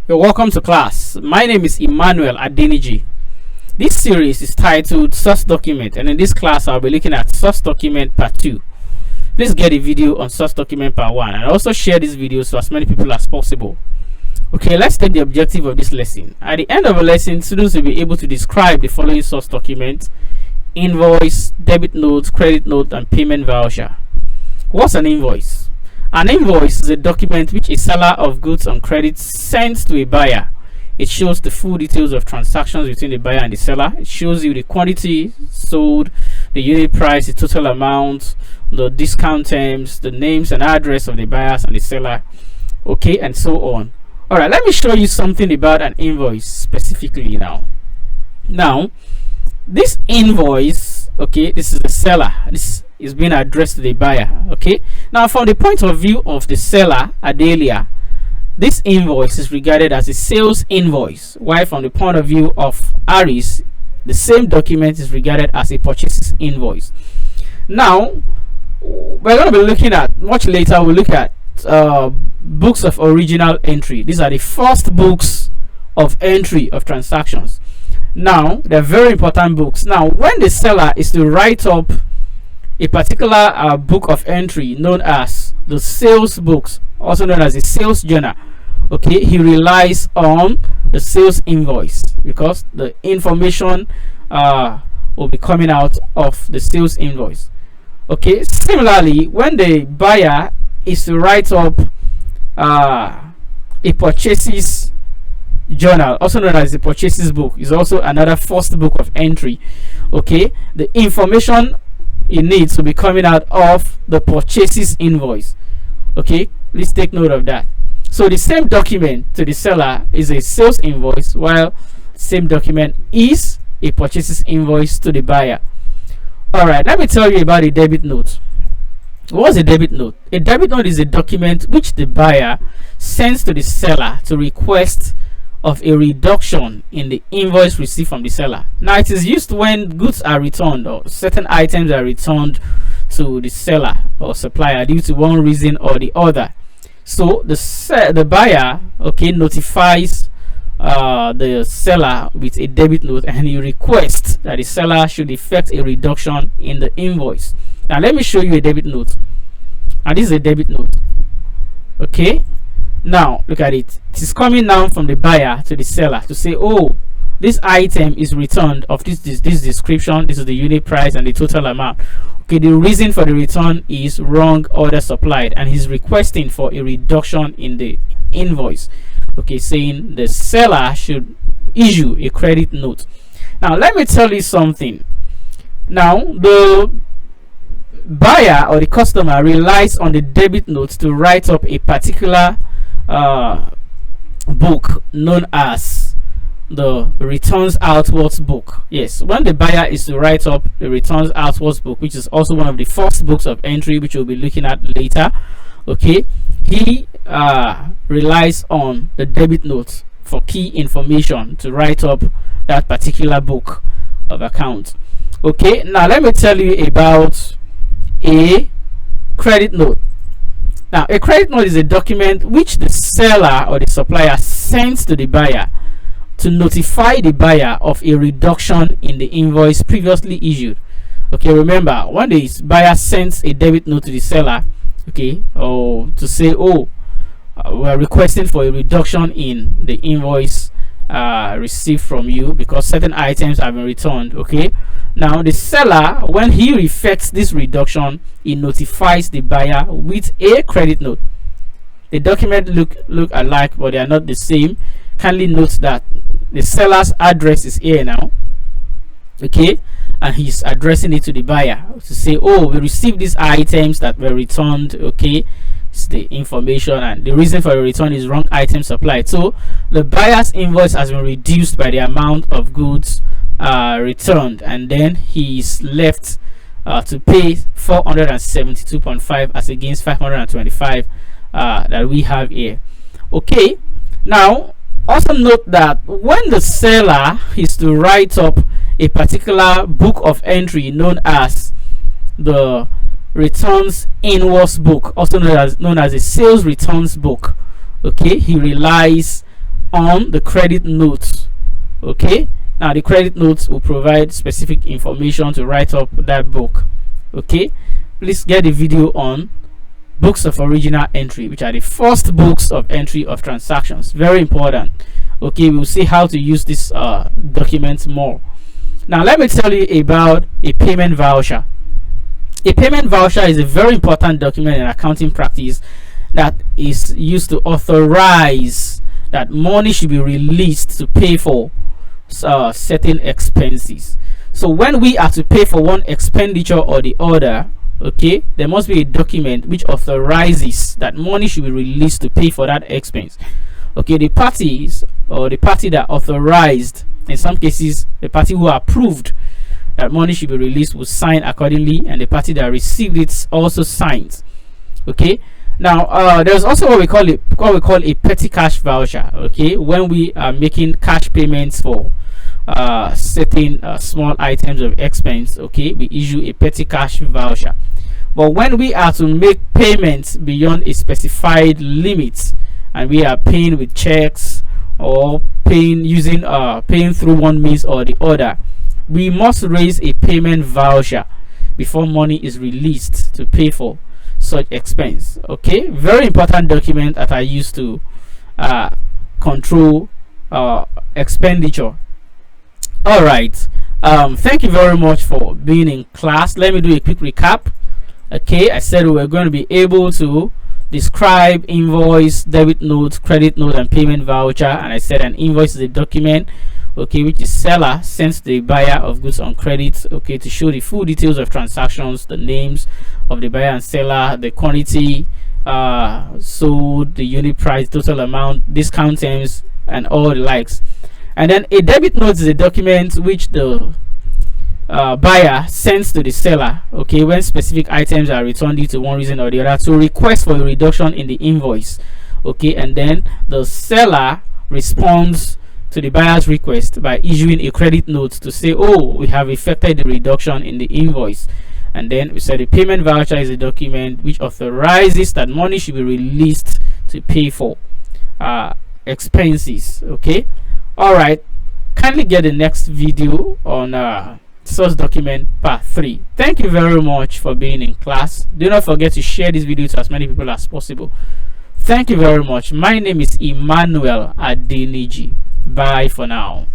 You're welcome to class. My name is Emmanuel Adeniji. This series is titled Source Document, and in this class I'll be looking at Source Document Part 2. Please get a video on Source Document Part 1 and also share this video so as many people as possible. Okay, let's take the objective of this lesson. At the end of a lesson, students will be able to describe the following source document: invoice, debit note, credit note, and payment voucher. What's an invoice? An invoice is a document which a seller of goods on credit sends to a buyer. It shows the full details of transactions between the buyer and the seller. It shows you the quantity sold, the unit price, the total amount, the discount terms, the names and address of the buyers and the seller, okay, and so on. Alright, let me show you something about an invoice specifically now. This invoice, okay, this is the seller. This is being addressed to the buyer. Okay, now from the point of view of the seller, Adelia, this invoice is regarded as a sales invoice, while from the point of view of Aris, the same document is regarded as a purchase invoice. Now we're going to be looking at, much later we'll look at books of original entry. These are the first books of entry of transactions. Now they're very important books. Now when the seller is to write up a particular book of entry known as the sales books, also known as the sales journal, okay, he relies on the sales invoice because the information will be coming out of the sales invoice. Okay, similarly, when the buyer is to write up a purchases journal, also known as the purchases book, is also another first book of entry. Okay, the information it needs to be coming out of the purchases invoice. Okay, please take note of that. So the same document to the seller is a sales invoice, while same document is a purchases invoice to the buyer. All right, let me tell you about a debit note. What's a debit note? A debit note is a document which the buyer sends to the seller to request of a reduction in the invoice received from the seller. Now it is used when goods are returned or certain items are returned to the seller or supplier due to one reason or the other. So the buyer, okay, notifies the seller with a debit note, and he requests that the seller should effect a reduction in the invoice. Now let me show you a debit note. And this is a debit note. Okay, now look at it. It is coming down from the buyer to the seller to say, oh, this item is returned of this description, this is the unit price and the total amount. Okay, the reason for the return is wrong order supplied, and he's requesting for a reduction in the invoice. Okay, saying the seller should issue a credit note. Now let me tell you something. Now the buyer or the customer relies on the debit note to write up a particular book known as the returns outwards book. Yes, when the buyer is to write up the returns outwards book, which is also one of the first books of entry, which we'll be looking at later, okay, he relies on the debit note for key information to write up that particular book of account. Okay, now let me tell you about a credit note. Now a credit note is a document which the seller or the supplier sends to the buyer to notify the buyer of a reduction in the invoice previously issued. Okay, remember, when the buyer sends a debit note to the seller, okay, or to say, oh, we're requesting for a reduction in the invoice received from you because certain items have been returned. Okay, now the seller, when he effects this reduction, he notifies the buyer with a credit note. The document look alike, but they are not the same. Kindly note that the seller's address is here now, okay, and he's addressing it to the buyer to say, oh, we received these items that were returned. Okay, it's the information, and the reason for the return is wrong item supplied. So the buyer's invoice has been reduced by the amount of goods returned, and then he's left to pay 472.5 as against 525 that we have here. Okay, now also note that when the seller is to write up a particular book of entry known as the returns invoice book, also known as a sales returns book, okay, he relies on the credit notes. Okay, now the credit notes will provide specific information to write up that book. Okay, please get the video on books of original entry, which are the first books of entry of transactions. Very important. Okay, we'll see how to use this document more. Now let me tell you about a payment voucher. A payment voucher is a very important document in accounting practice that is used to authorize that money should be released to pay for certain expenses. So when we are to pay for one expenditure or the other, okay, there must be a document which authorizes that money should be released to pay for that expense. Okay, the parties, or the party that authorized, in some cases the party who approved that money should be released will sign accordingly, and the party that received it also signs. Okay, now there's also what we call a petty cash voucher. Okay, when we are making cash payments for certain small items of expense, okay, we issue a petty cash voucher. But when we are to make payments beyond a specified limit, and we are paying with checks or paying using paying through one means or the other, we must raise a payment voucher before money is released to pay for such expense. Okay, very important document that I use to control expenditure. All right, thank you very much for being in class. Let me do a quick recap. Okay, I said we were going to be able to describe invoice, debit note, credit note, and payment voucher. And I said an invoice is a document, okay, which is seller sends to the buyer of goods on credit, okay, to show the full details of transactions, the names of the buyer and seller, the quantity sold, the unit price, total amount, discount terms, and all the likes. And then a debit note is a document which the buyer sends to the seller, okay, when specific items are returned due to one reason or the other, to request for a reduction in the invoice. Okay, and then the seller responds to the buyer's request by issuing a credit note to say, oh, we have effected the reduction in the invoice. And then we said the payment voucher is a document which authorizes that money should be released to pay for expenses. Okay, all right, kindly get the next video on source document part 3. Thank you very much for being in class. Do not forget to share this video to as many people as possible. Thank you very much. My name is Emmanuel Adeniji. Bye for now.